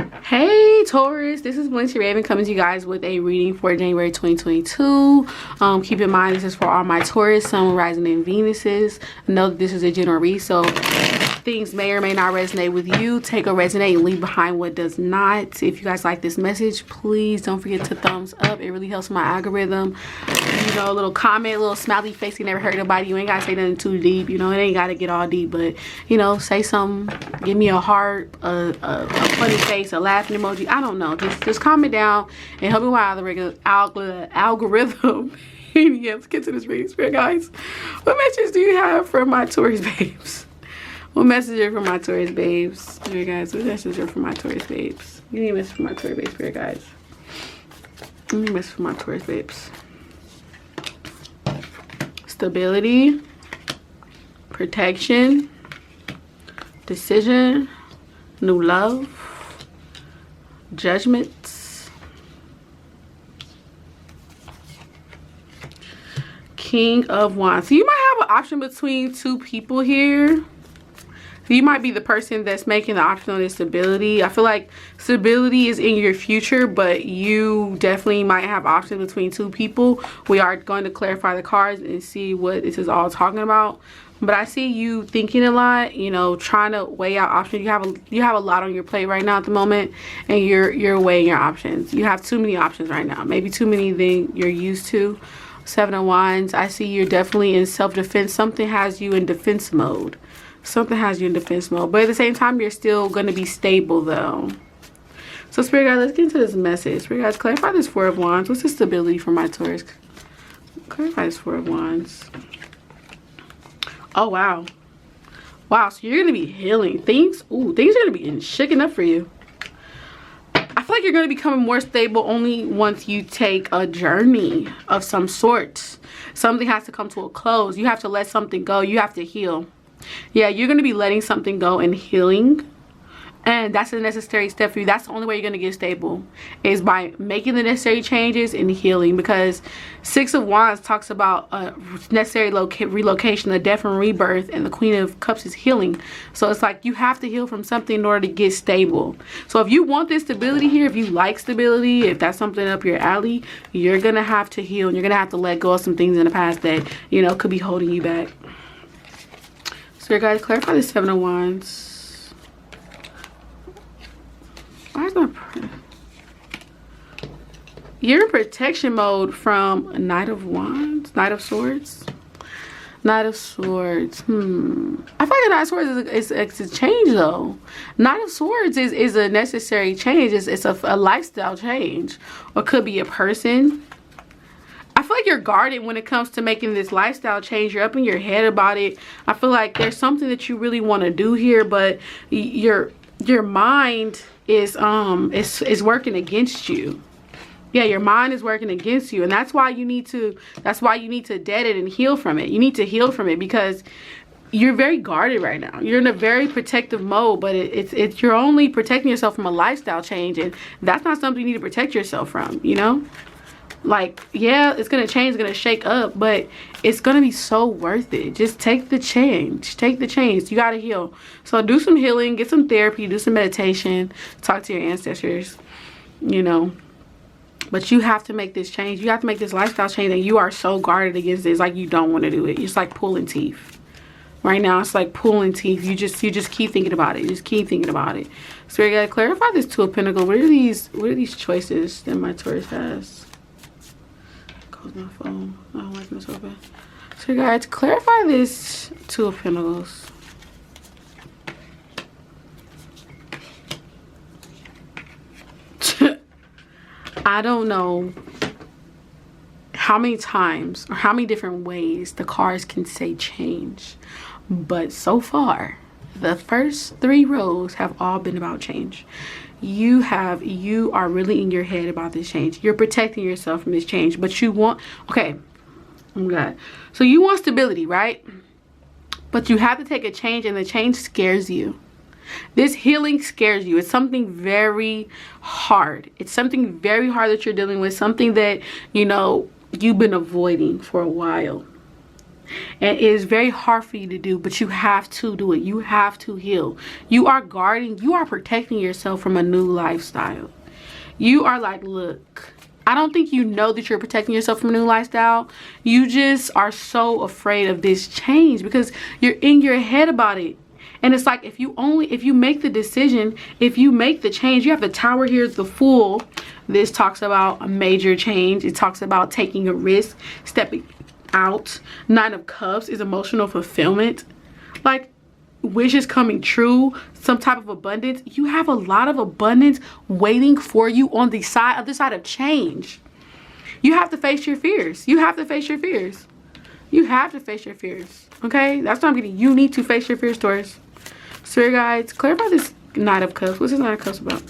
Hey Taurus, this is Valencia Raven coming to you guys with a reading for January 2022. Keep in mind this is for all my Taurus, Sun, Rising, and Venuses. Know that this is a general read, so things may or may not resonate with you. Take a resonate and leave behind what does not. If you guys like this message, please don't forget to thumbs up. It really helps my algorithm. You know, a little comment, a little smiley face. You never hurt nobody. You ain't gotta say nothing too deep. You know, it ain't gotta get all deep, but you know, say something. Give me a heart, a funny face, a laughing emoji. I don't know. Just calm it down and help me with my algorithm. Yeah, let's get to this reading, spirit guys. What message do you have for my Taurus babes? What message are for my Taurus babes? Spirit guys, what message are for my Taurus babes? You need a message for my Taurus babes, spirit guys. You need a message for my Taurus babes. Stability, protection, decision, new love, judgments, King of Wands. So you might have an option between two people here. You might be the person that's making the option on this stability. I feel like stability is in your future, but you definitely might have options between two people. We are going to clarify the cards and see what this is all talking about. But I see you thinking a lot, you know, trying to weigh out options. You have a lot on your plate right now at the moment, and you're weighing your options. You have too many options right now, maybe too many than you're used to. Seven of Wands. I see you're definitely in self-defense. Something has you in defense mode. Something has you in defense mode, but at the same time you're still going to be stable though. So spirit guys, let's get into this message. Spirit guys, clarify this Four of Wands. What's the stability for my Taurus? Clarify this Four of Wands. Oh wow, wow. So you're gonna be healing things. Ooh, things are gonna be getting shaken up for you. I feel like you're gonna be becoming more stable only once you take a journey of some sort. Something has to come to a close. You have to let something go. You have to heal. Yeah, you're going to be letting something go and healing, and that's a necessary step for you. That's the only way you're going to get stable, is by making the necessary changes and healing, because Six of Wands talks about necessary relocation, the death and rebirth, and the Queen of Cups is healing. So it's like you have to heal from something in order to get stable. So if you want this stability here, if you like stability, if that's something up your alley, you're going to have to heal, and you're going to have to let go of some things in the past that, you know, could be holding you back. Spirit guys, clarify the Seven of Wands. Why is my... You're in protection mode from Knight of Wands, Knight of Swords. Knight of Swords. I feel like a Knight of Swords is a change though. Knight of Swords is a necessary change. It's a lifestyle change. Or could be a person. I feel like you're guarded when it comes to making this lifestyle change. You're up in your head about it. I feel like there's something that you really want to do here, but your mind is working against you. Yeah, your mind is working against you, and that's why you need to dead it and heal from it. You need to heal from it because you're very guarded right now. You're in a very protective mode, but it's you're only protecting yourself from a lifestyle change, and that's not something you need to protect yourself from, you know? Like, yeah, it's gonna change, it's gonna shake up, but it's gonna be so worth it. Just take the change. Take the change. You gotta heal. So do some healing, get some therapy, do some meditation, talk to your ancestors, you know. But you have to make this change. You have to make this lifestyle change, and you are so guarded against it. It's like you don't want to do it. It's like pulling teeth. Right now, it's like pulling teeth. You just keep thinking about it. You just keep thinking about it. So we gotta clarify this Two of Pentacles. What are these choices that my Taurus has? Close my phone. I don't like this open. So guys, clarify this Two of Pentacles. I don't know how many times or how many different ways the cards can say change, but so far the first three rows have all been about change. You are really in your head about this change. You're protecting yourself from this change, but you want, okay, oh my God. So you want stability, right? But you have to take a change, and the change scares you. This healing scares you. It's something very hard. It's something very hard that you're dealing with, something that, you know, you've been avoiding for a while. And it is very hard for you to do, but you have to do it. You have to heal. You are guarding, you are protecting yourself from a new lifestyle. You are like, look, I don't think you know that you're protecting yourself from a new lifestyle. You just are so afraid of this change because you're in your head about it. And it's like, if you make the decision, if you make the change, you have the Tower here, the Fool. This talks about a major change. It talks about taking a risk, stepping out. 9 of Cups is emotional fulfillment. Like, wishes coming true, some type of abundance. You have a lot of abundance waiting for you on the other side of change. You have to face your fears. You have to face your fears. You have to face your fears. Okay? That's what I'm getting. You need to face your fears, Taurus. Spirit guides, clarify this 9 of Cups. What's this 9 of Cups about?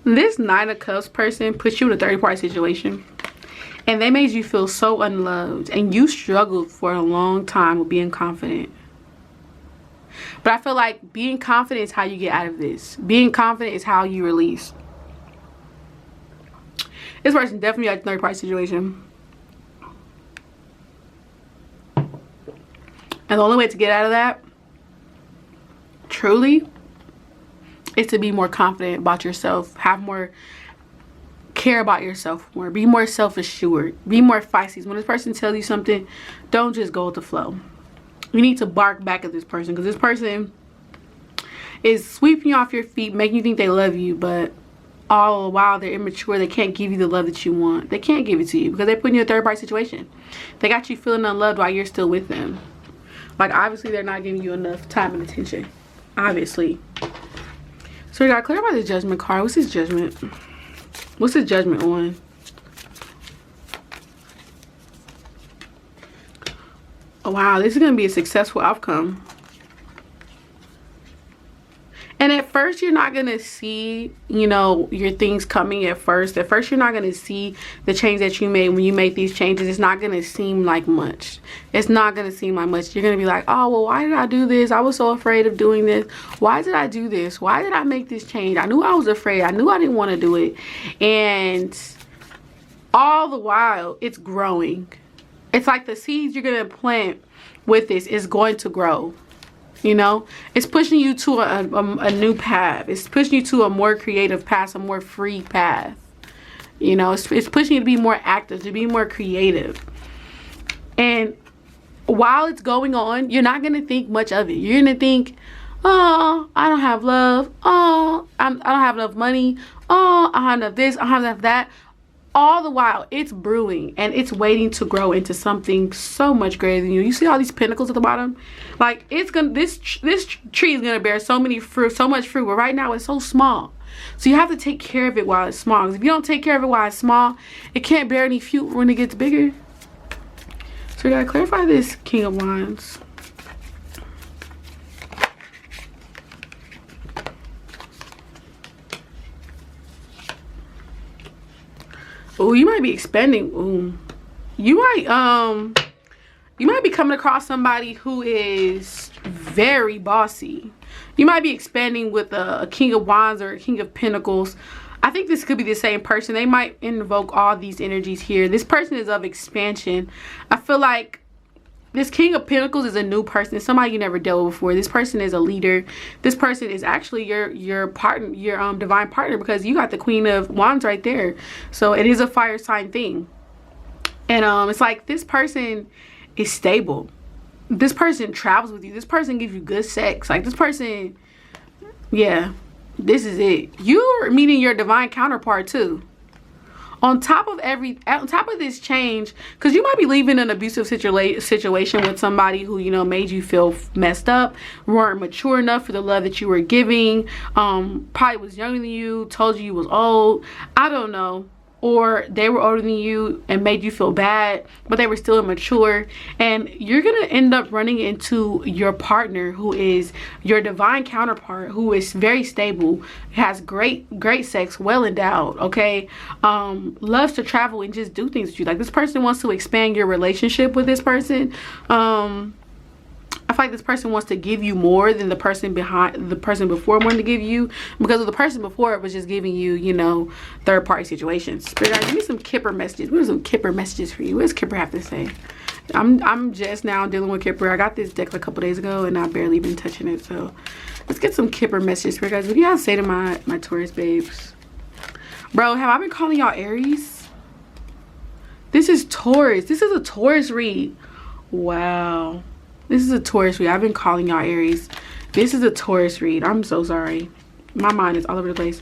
This 9 of Cups person puts you in a third-party situation. And they made you feel so unloved. And you struggled for a long time with being confident. But I feel like being confident is how you get out of this. Being confident is how you release. This person definitely had a third-party situation. And the only way to get out of that, truly, is to be more confident about yourself. Have more care about yourself more. Be more self-assured. Be more feisty. When this person tells you something, don't just go with the flow. You need to bark back at this person, because this person is sweeping you off your feet, making you think they love you, but all the while they're immature. They can't give you the love that you want. They can't give it to you because they're putting you in a third-party situation. They got you feeling unloved while you're still with them. Like, obviously they're not giving you enough time and attention. Obviously. So we got to clarify the Judgment card. What's his judgment? What's his judgment on? Oh, wow, this is going to be a successful outcome. And at first, you're not going to see, you know, your things coming at first. At first, you're not going to see the change that you made. When you make these changes, it's not going to seem like much. It's not going to seem like much. You're going to be like, oh, well, why did I do this? I was so afraid of doing this. Why did I do this? Why did I make this change? I knew I was afraid. I knew I didn't want to do it. And all the while, it's growing. It's like the seeds you're going to plant with this is going to grow. You know, it's pushing you to a new path. It's pushing you to a more creative path, a more free path. You know, it's pushing you to be more active, to be more creative. And while it's going on, you're not going to think much of it. You're going to think, oh, I don't have love. Oh, I don't have enough money. Oh, I don't have enough this. I don't have enough that. All the while, it's brewing and it's waiting to grow into something so much greater than you. You see all these pinnacles at the bottom? Like, it's gonna, this tree is gonna bear so many fruit, so much fruit, but right now it's so small. So you have to take care of it while it's small. 'Cause if you don't take care of it while it's small, it can't bear any fruit when it gets bigger. So we gotta clarify this King of Wands. Oh, you might be expending. Ooh. You might be coming across somebody who is very bossy. You might be expanding with a King of Wands or a King of Pentacles. I think this could be the same person. They might invoke all these energies here. This person is of expansion. I feel like this King of Pentacles is a new person, somebody you never dealt with before. This person is a leader. This person is actually your partner, your divine partner, because you got the Queen of Wands right there. So it is a fire sign thing. And it's like this person is stable. This person travels with you. This person gives you good sex. Like, this person, yeah, this is it. You're meeting your divine counterpart too. On top of this change, because you might be leaving an abusive situation with somebody who, you know, made you feel messed up, weren't mature enough for the love that you were giving, probably was younger than you, told you was old, I don't know. Or they were older than you and made you feel bad, but they were still immature. And you're gonna end up running into your partner who is your divine counterpart, who is very stable, has great sex, well endowed, okay, loves to travel and just do things with you. Like, this person wants to expand your relationship with this person. I feel like this person wants to give you more than the person before wanted to give you, because of the person before it was just giving you, you know, third party situations. Spirit guys, give me some Kipper messages. What are some Kipper messages for you? What does Kipper have to say? I'm just now dealing with Kipper. I got this deck a couple days ago and I've barely been touching it. So let's get some Kipper messages for you guys. What do y'all say to my Taurus babes? Bro, have I been calling y'all Aries? This is Taurus. This is a Taurus read. Wow. This is a Taurus read. I've been calling y'all Aries. This is a Taurus read. I'm so sorry. My mind is all over the place.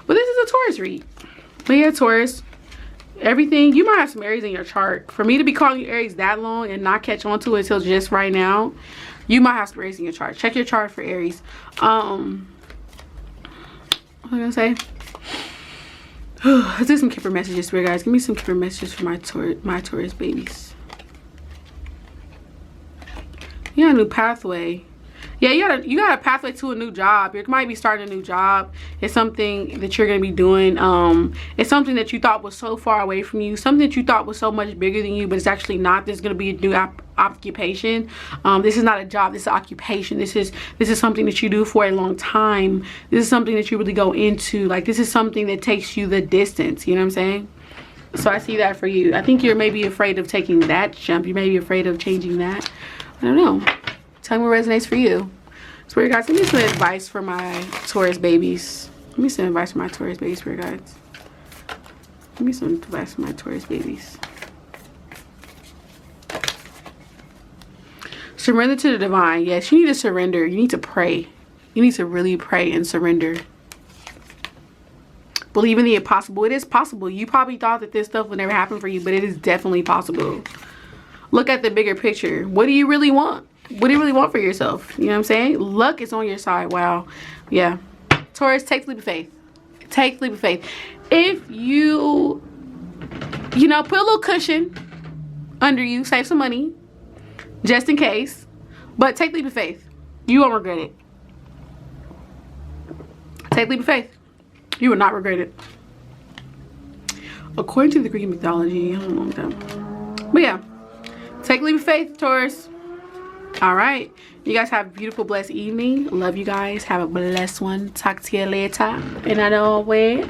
But this is a Taurus read. But yeah, Taurus. Everything, you might have some Aries in your chart. For me to be calling you Aries that long and not catch on to it until just right now, you might have some Aries in your chart. Check your chart for Aries. What am I gonna say? Let's do some Kipper messages for you guys. Give me some Kipper messages for my Taurus babies. You got a new pathway. Yeah, you got a pathway to a new job. You might be starting a new job. It's something that you're going to be doing. It's something that you thought was so far away from you. Something that you thought was so much bigger than you, but it's actually not. There's going to be a new occupation. This is not a job. This is an occupation. This is something that you do for a long time. This is something that you really go into. Like, this is something that takes you the distance. You know what I'm saying? So I see that for you. I think you're maybe afraid of taking that jump. You may be afraid of changing that. I don't know. Tell me what resonates for you. So you guys, give me some advice for my Taurus babies. Give me some advice for my Taurus babies for you guys. Give me some advice for my Taurus babies. Surrender to the divine. Yes, you need to surrender. You need to pray. You need to really pray and surrender. Believe in the impossible. It is possible. You probably thought that this stuff would never happen for you, but it is definitely possible. Look at the bigger picture. What do you really want? What do you really want for yourself? You know what I'm saying? Luck is on your side. Wow. Yeah. Taurus, take the leap of faith. Take the leap of faith. If you know, put a little cushion under you, save some money, just in case. But take the leap of faith. You won't regret it. Take the leap of faith. You will not regret it. According to the Greek mythology, I don't know that. But yeah, take the leap of faith, Taurus. All right, you guys have a beautiful, blessed evening. Love you guys. Have a blessed one. Talk to you later. And I know where.